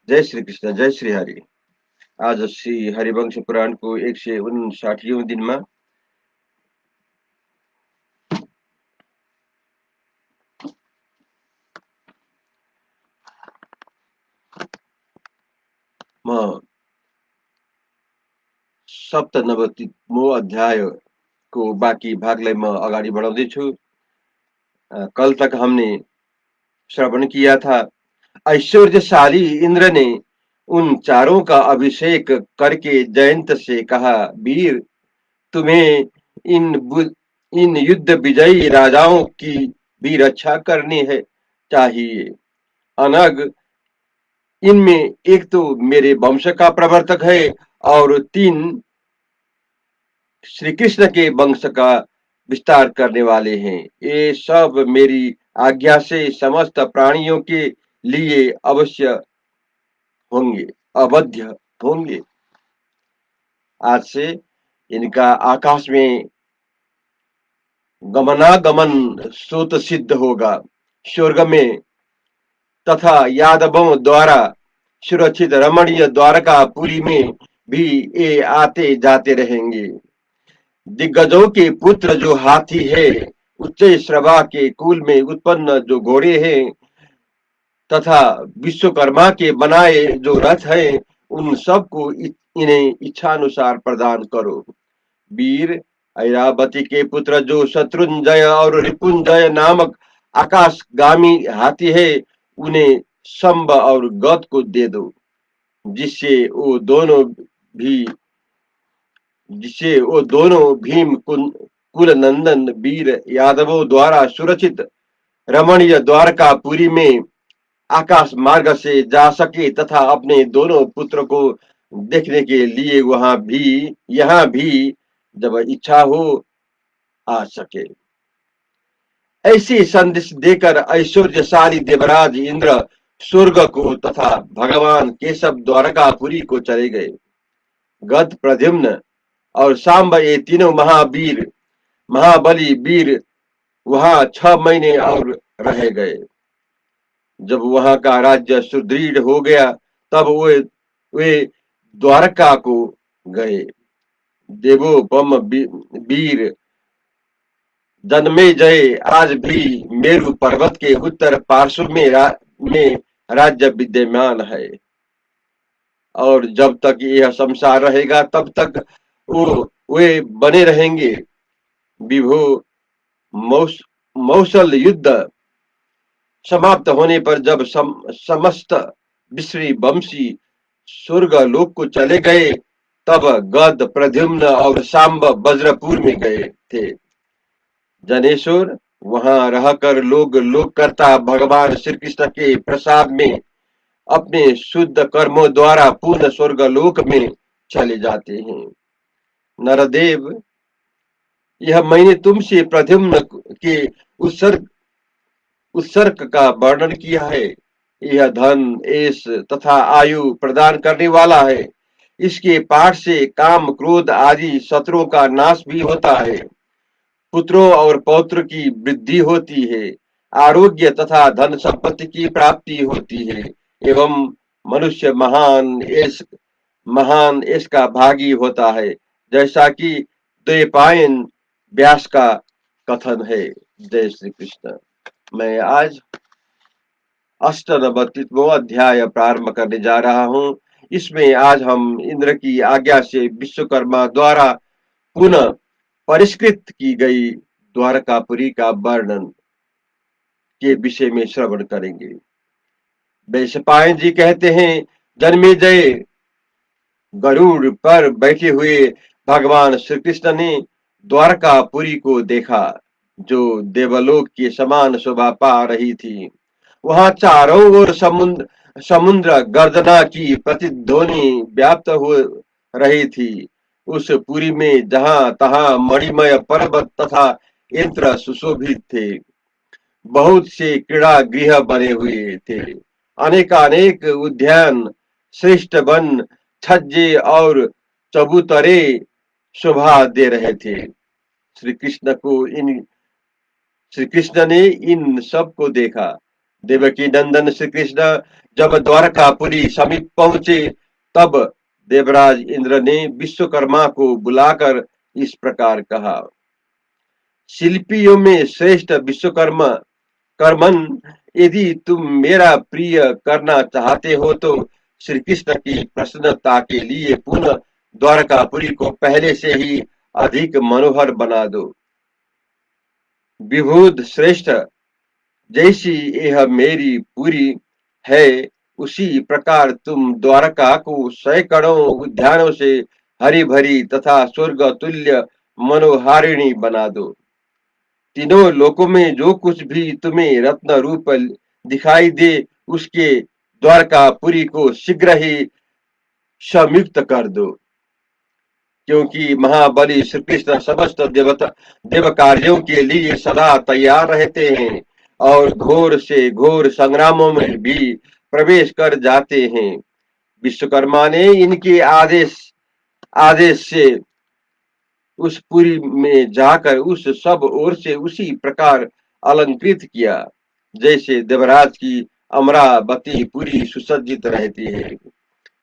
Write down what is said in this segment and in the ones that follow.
जय श्री कृष्ण, जय श्री हरि। आज श्री हरिवंश पुराण को 159 दिन में म सप्तनवतिमो अध्याय को बाकी भागलाई म अगाडि बढाउँदैछु। कल तक हमने श्रवण किया था। ऐश्वर्यशाली इंद्र ने उन चारों का अभिषेक करके जयंत से कहा, वीर, तुम्हें इन युद्ध विजयी राजाओं की भी रक्षा करनी है चाहिए। अनग, इनमें एक तो मेरे वंश का प्रवर्तक है और तीन श्री कृष्ण के वंश का विस्तार करने वाले हैं। ये सब मेरी आज्ञा से समस्त प्राणियों के लिए अवश्य होंगे, अवध्य होंगे। आज से इनका आकाश में गमनागमन स्वत सिद्ध होगा। स्वर्ग में तथा यादवों द्वारा सुरक्षित रमणीय द्वारकापुरी में भी ये आते जाते रहेंगे। दिग्गजों के पुत्र जो हाथी है, उच्च श्रवा के कुल में उत्पन्न जो घोड़े हैं तथा विश्वकर्मा के बनाए जो रथ हैं, उन सबको इन्हें इच्छानुसार प्रदान करो। वीर, ऐरावती के पुत्र जो शत्रुंजय और रिपुंजय नामक आकाशगामी हाथी है, उन्हें शंब और गद को दे दो, जिससे वो दोनों भी जिससे वो दोनों भीम कुल नंदन वीर यादवों द्वारा सुरक्षित रमणीय द्वारकापुरी में आकाश मार्ग से जा सके तथा अपने दोनों पुत्र को देखने के लिए यहाँ भी जब इच्छा हो आ सके। ऐसी संदेश देकर ऐश्वर्यशाली देवराज इंद्र स्वर्ग को तथा भगवान केशव द्वारकापुरी को चले गए। गद, प्रद्युम्न और सांब, ये तीनों महाबली वीर वहां 6 महीने और रह गए। जब वहां का राज्य सुदृढ़ हो गया, तब वे द्वारका को गए। देवो बम वीर जन्मेजय आज भी मेरु पर्वत के उत्तर पार्श्व में राज्य विद्यमान है, और जब तक यह संसार रहेगा तब तक वो वे बने रहेंगे। विभो, मौसल युद्ध समाप्त होने पर जब समस्त विश्री वंशी स्वर्ग लोक को चले गए, तब गद, प्रद्युम्न और सांब वज्रपुर में गए थे। जनेश्वर, वहां रहकर लोक करता भगवान श्री कृष्ण के प्रसाद में अपने शुद्ध कर्मों द्वारा पूर्ण स्वर्ग लोक में चले जाते हैं। नरदेव, यह मैंने तुमसे प्रद्युम्न के उत्सर्ग उत्सर्ग का वर्णन किया है। यह धन, यश तथा आयु प्रदान करने वाला है। इसके पाठ से काम, क्रोध आदि शत्रुओं का नाश भी होता है। पुत्रों और पौत्र की वृद्धि होती है। आरोग्य तथा धन संपत्ति की प्राप्ति होती है एवं मनुष्य महान यश का भागी होता है, जैसा कि द्वैपायन व्यास का कथन है। जय श्री कृष्ण। मैं आज अष्टनवतिमो अध्याय प्रारंभ करने जा रहा हूँ। इसमें आज हम इंद्र की आज्ञा से विश्वकर्मा द्वारा पुनः परिष्कृत की गई द्वारकापुरी का वर्णन के विषय में श्रवण करेंगे। वैशंपायन जी कहते हैं, जन्मेजय, गरुड़ पर बैठे हुए भगवान श्री कृष्ण ने द्वारकापुरी को देखा, जो देवलोक के समान शोभा पा रही थी। वहां चारों ओर समुद्र गर्जना की प्रतिध्वनि व्याप्त हो रही थी। उस पुरी में जहां तहां मणिमय पर्वत तथा यंत्र सुशोभित थे। बहुत से क्रीड़ा गृह बने हुए थे। अनेकानेक उद्यान, श्रेष्ठ वन, छज्जे और चबूतरे शोभा दे रहे थे। श्री कृष्ण ने इन सब को देखा। देवकी नंदन श्री कृष्ण जब द्वारकापुरी समीप पहुंचे, तब देवराज इंद्र ने विश्वकर्मा को बुलाकर इस प्रकार कहा। शिल्पियों में श्रेष्ठ विश्वकर्मा कर्मन, यदि तुम मेरा प्रिय करना चाहते हो तो श्री कृष्ण की प्रसन्नता के लिए पुनः द्वारकापुरी को पहले से ही अधिक मनोहर बना दो। विभूत श्रेष्ठ, जैसी यह मेरी पुरी है, उसी प्रकार तुम द्वारका को सैकड़ों उद्यानों से हरी भरी तथा स्वर्ग तुल्य मनोहारिणी बना दो। तीनों लोकों में जो कुछ भी तुम्हें रत्न रूप दिखाई दे, उसके द्वारकापुरी को शीघ्र ही संयुक्त कर दो, क्योंकि महाबली श्री कृष्ण समस्त देव कार्यों के लिए सदा तैयार रहते हैं और घोर से घोर संग्रामों में भी प्रवेश कर जाते हैं। विश्वकर्मा ने इनके आदेश आदेश से उस पुरी में जाकर उस सब ओर से उसी प्रकार अलंकृत किया, जैसे देवराज की अमरावती पुरी सुसज्जित रहती है।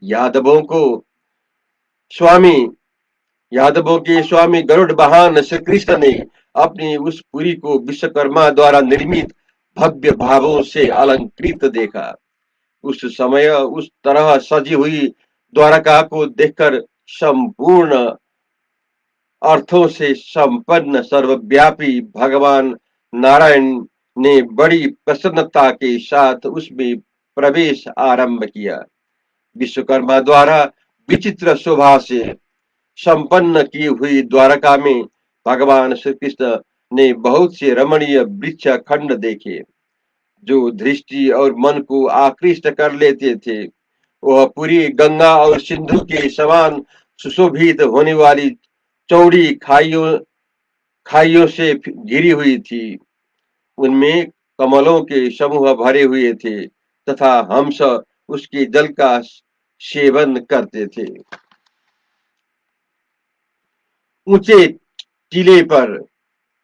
यादवों को स्वामी यादवों के स्वामी गरुड़ वाहन श्री कृष्ण ने अपनी उस पुरी को विश्वकर्मा द्वारा निर्मित भव्य भावों से अलंकृत देखा। उस समय उस तरह सजी हुई द्वारका को देखकर संपूर्ण अर्थों से संपन्न सर्वव्यापी भगवान नारायण ने बड़ी प्रसन्नता के साथ उसमें प्रवेश आरंभ किया। विश्वकर्मा द्वारा विचित्र शोभा से संपन्न की हुई द्वारका में भगवान श्री कृष्ण ने बहुत से रमणीय वृक्ष खंड देखे, जो दृष्टि और मन को आकृष्ट कर लेते थे। वह पूरी गंगा और सिंधु के समान सुशोभित होने वाली चौड़ी खाइयों खाइयों से घिरी हुई थी। उनमें कमलों के समूह भरे हुए थे तथा हंस उसके जल का सेवन करते थे। ऊंचे टीले पर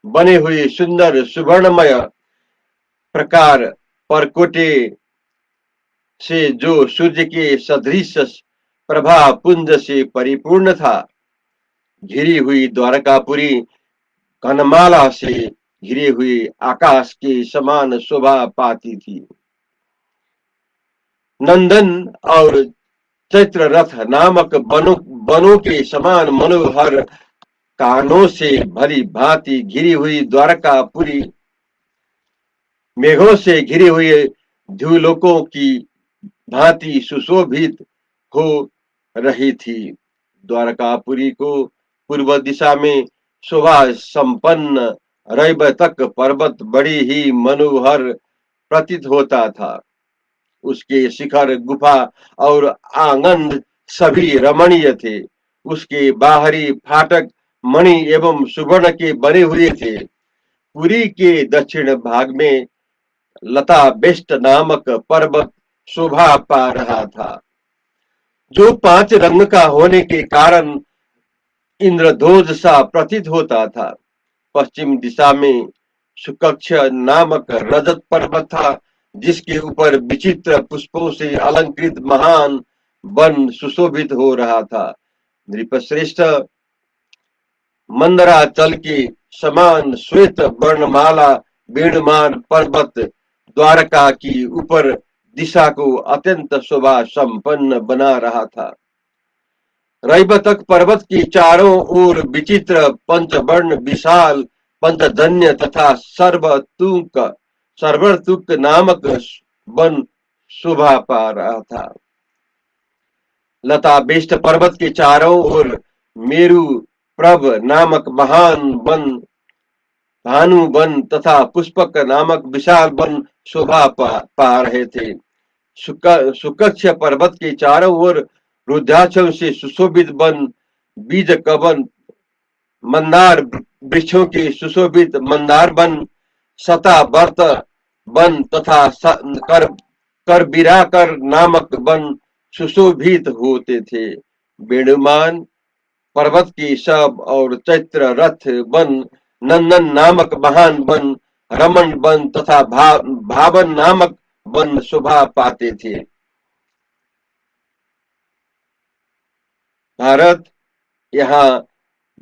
बने हुए सुंदर सुवर्णमय प्रकार परकोटे से जो सूर्य के सदृश प्रभा पुंज से परिपूर्ण था, घिरी हुई द्वारकापुरी घनमाला से घिरे हुए आकाश के समान शोभा पाती थी। नंदन और चैत्र रथ नामक बनों के समान मनोहर कानों से भली भांति घिरी हुई द्वारकापुरी मेघों से घिरे हुए द्युलोकों की भांति सुशोभित हो रही थी। द्वारकापुरी को पूर्व दिशा में शोभा संपन्न रैबतक पर्वत बड़ी ही मनोहर प्रतीत होता था। उसके शिखर, गुफा और आंगन सभी रमणीय थे। उसके बाहरी फाटक मणि एवं सुवर्ण के बने हुए थे। पुरी के दक्षिण भाग में लता बेस्ट नामक पर्वत शोभा पा रहा था, जो 5 रंग का होने के कारण इंद्रध्वज सा प्रतीत होता था। पश्चिम दिशा में सुकक्ष नामक रजत पर्वत था, जिसके ऊपर विचित्र पुष्पों से अलंकृत महान वन सुशोभित हो रहा था। नृपश्रेष्ठ मंदराचल के समान श्वेत वर्णमाला वेणुमान पर्वत द्वारका की ऊपर दिशा को अत्यंत शोभा संपन्न बना रहा था। रैबतक पर्वत की चारों ओर विचित्र पंचवर्ण विशाल पंचजन्य तथा सर्वतुक नामक वन शोभा पा रहा था। लता बेष्ट पर्वत के चारों ओर मेरु प्रभ नामक महान वन, भानु वन तथा पुष्पक नामक विशाल वन शोभा पा रहे थे। सुकक्ष पर्वत के चारों ओर रुद्राक्षों से सुशोभित वन, बीज कवन मंदार वृक्षों के सुशोभित मंदार वन, शतावर्त वन तथा करबिराकर नामक वन सुशोभित होते थे। वेणुमान पर्वत की सब और चैत्र रथ वन, नंदन नामक महान वन, रमन वन तथा भावन नामक वन शोभा पाते थे। भारत यहाँ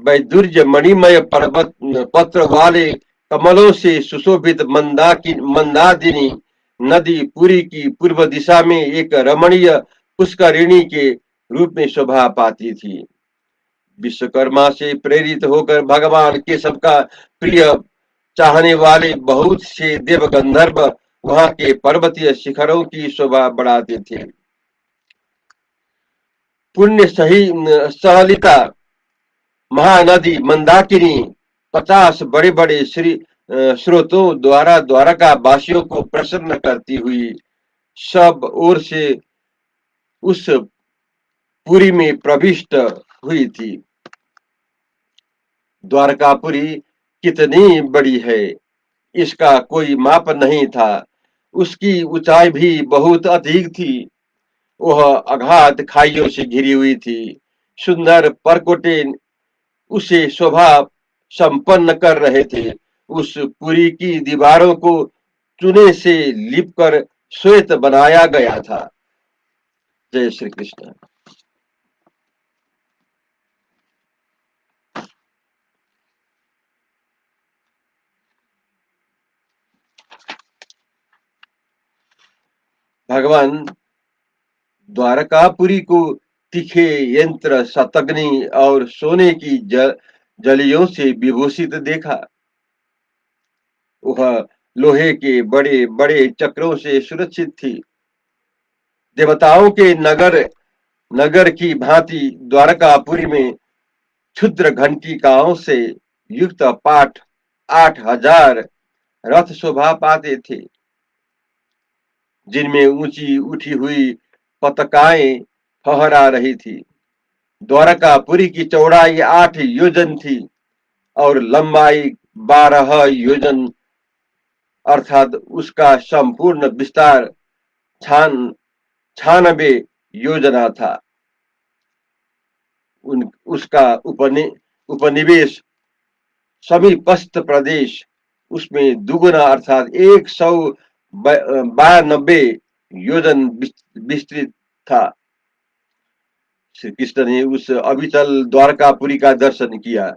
वैदुर्य मणिमय पर्वत पत्र वाले कमलों से सुशोभित मंदाकिनी नदी पुरी की पूर्व दिशा में एक रमणीय पुष्करिणी के रूप में शोभा पाती थी। विश्वकर्मा से प्रेरित होकर भगवान केशव का प्रिय चाहने वाले बहुत से देव गंधर्व वहां के पर्वतीय शिखरों की शोभा बढ़ाते थे। पुण्य सही सहलिता महानदी मंदाकिनी 50 बड़े बड़े स्रोतों द्वारा द्वारका वासियों को प्रसन्न करती हुई सब ओर से उस पुरी में प्रविष्ट हुई थी। द्वारकापुरी कितनी बड़ी है, इसका कोई माप नहीं था। उसकी ऊंचाई भी बहुत अधिक थी। वह अगाध खाइयों से घिरी हुई थी। सुंदर परकोटे उसे शोभा संपन्न कर रहे थे। उस पुरी की दीवारों को चूने से लिपकर श्वेत बनाया गया था। जय श्री कृष्ण। भगवान द्वारकापुरी को तीखे यंत्र शतग्नि और सोने की जलियों से विभूषित देखा। वह लोहे के बड़े बड़े चक्रों से सुरक्षित थी। देवताओं के नगर की भांति द्वारकापुरी में क्षुद्र घंटिकाओं से युक्त 8,000 रथ शोभा पाते थे, जिनमें ऊंची उठी हुई पताकाएं फहरा रही थी। द्वारकापुरी की चौड़ाई 8 योजन थी और लंबाई 12 योजन, अर्थात उसका संपूर्ण विस्तार 96 योजना था। उसका उपनिवेश समीपस्थ प्रदेश उसमें दुगुना अर्थात 192 योजन विस्तृत था। श्री कृष्ण ने उस अविचल द्वारकापुरी का दर्शन किया।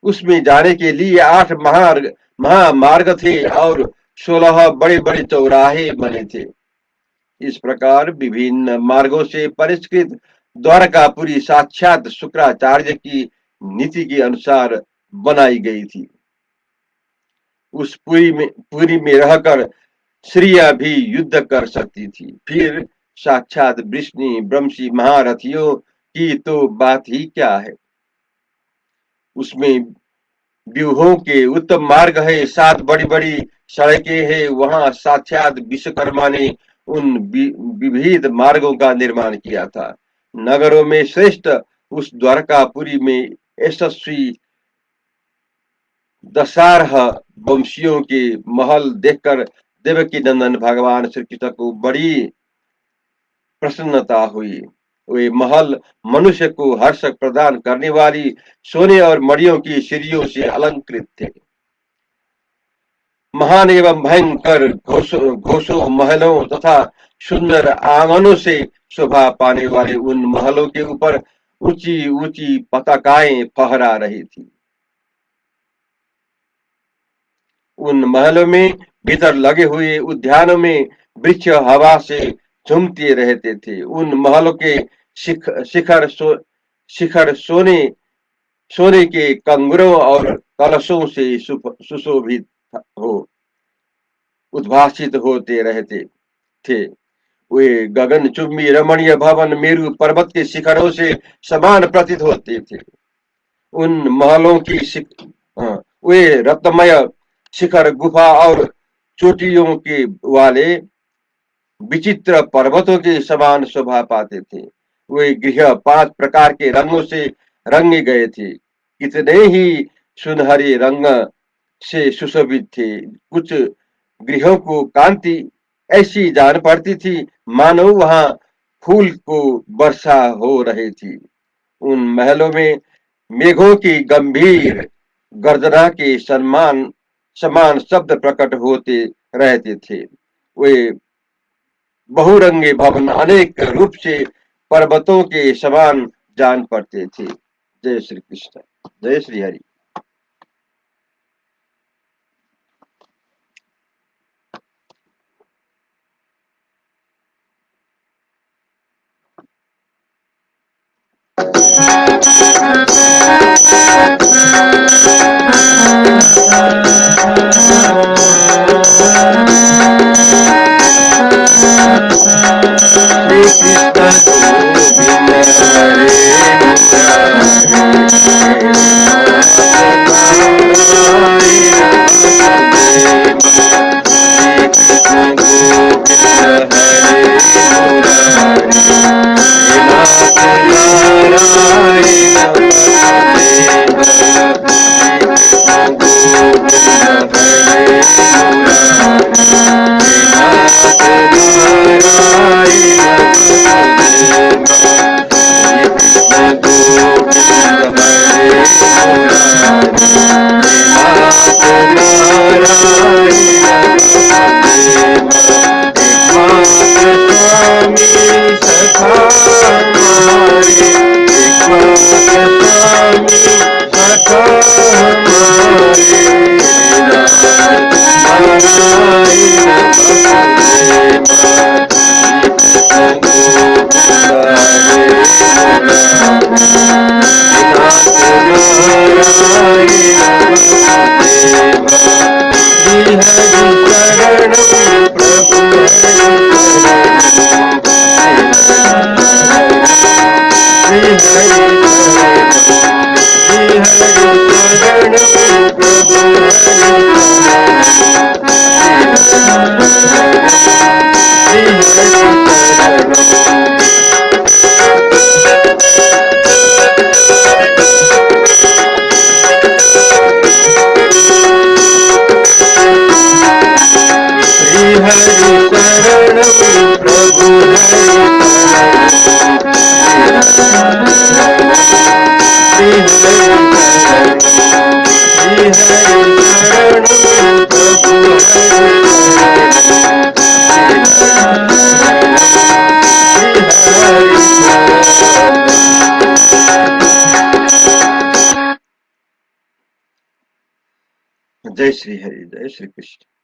उसमें जाने के लिए 8 महामार्ग थे और 16 बड़े बड़े चौराहे बने थे। इस प्रकार विभिन्न मार्गों से परिष्कृत द्वारकापुरी साक्षात शुक्राचार्य की नीति के अनुसार बनाई गई थी। उस पुरी में रहकर स्त्रियां भी युद्ध कर सकती थी। फिर साक्षात वृष्णि ब्रह्मशी महारथियों की तो बात ही क्या है। उसमें व्यूहों के उत्तम मार्ग है, 7 बड़ी बड़ी सड़कें हैं। वहां साक्षात विश्वकर्मा ने उन विविध मार्गों का निर्माण किया था। नगरों में श्रेष्ठ उस द्वारकापुरी में यशस्वी दशारह वंशियों के महल देखकर देवकी नंदन भगवान श्री कृष्ण को बड़ी प्रसन्नता हुई। वे महल मनुष्य को हर्ष प्रदान करने वाली सोने और मणियों की सीढ़ियों से अलंकृत थे। महान एवं भयंकर घोषों महलों तथा सुंदर आंगनों से शोभा पाने वाले उन महलों के ऊपर ऊंची ऊंची पताकाएं फहरा रही थी। उन महलों में भीतर लगे हुए उद्यानों में वृक्ष हवा से झूमते रहते थे। उन महलों के शिखर सोने के कंगरों और कलशों से सुशोभित हो उद्भासित होते रहते थे। वे गगनचुंबी रमणीय भवन मेरु पर्वत के शिखरों से समान प्रतीत होते थे। उन महलों की वे रत्नमय शिखर गुफा और चोटियों के वाले विचित्र पर्वतों के समान शोभा पाते थे। वे गृह 5 प्रकार के रंगों से रंगे गए थे। कितने ही सुनहरे रंग से सुशोभित थे। कुछ गृहों को कांति ऐसी जान पड़ती थी मानो वहां फूल को वर्षा हो रही थी। उन महलों में मेघों की गंभीर गर्जना के समान शब्द प्रकट होते रहते थे। वे बहुरंगे भवन अनेक रूप से पर्वतों के समान जान पड़ते थे। जय श्री कृष्ण, जय श्री हरि। जय श्री हरि, जय श्री कृष्ण।